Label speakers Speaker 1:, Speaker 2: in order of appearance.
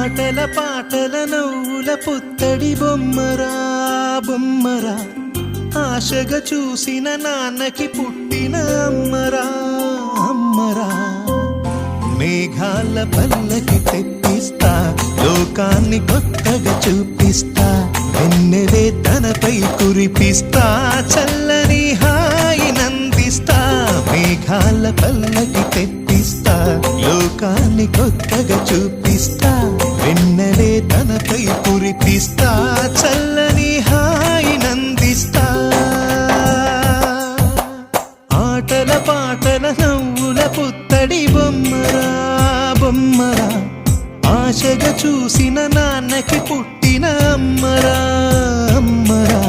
Speaker 1: ఆటల పాటల నవ్వుల పుత్తడి బొమ్మరా బొమ్మరా, ఆశగా చూసిన నాన్నకి పుట్టిన అమ్మరా అమ్మరా. మేఘాల పల్లకి తెప్పిస్తా, లోకాన్ని కొత్తగా చూపిస్తా, వెన్నెలే తనపై కురిపిస్తా, చల్లని హాయి నందిస్తా. మేఘాల పల్లకి తెప్పిస్తా, లోకాన్ని కొత్తగా చూపిస్తా, వెన్నెలే తనపై కురిపిస్తా, చల్లని హాయి నందిస్తా. ఆటల పాటల నవ్వుల పుత్తడి బొమ్మరా బొమ్మరా, ఆశగా చూసిన నాన్నకి పుట్టిన అమ్మరా అమ్మరా.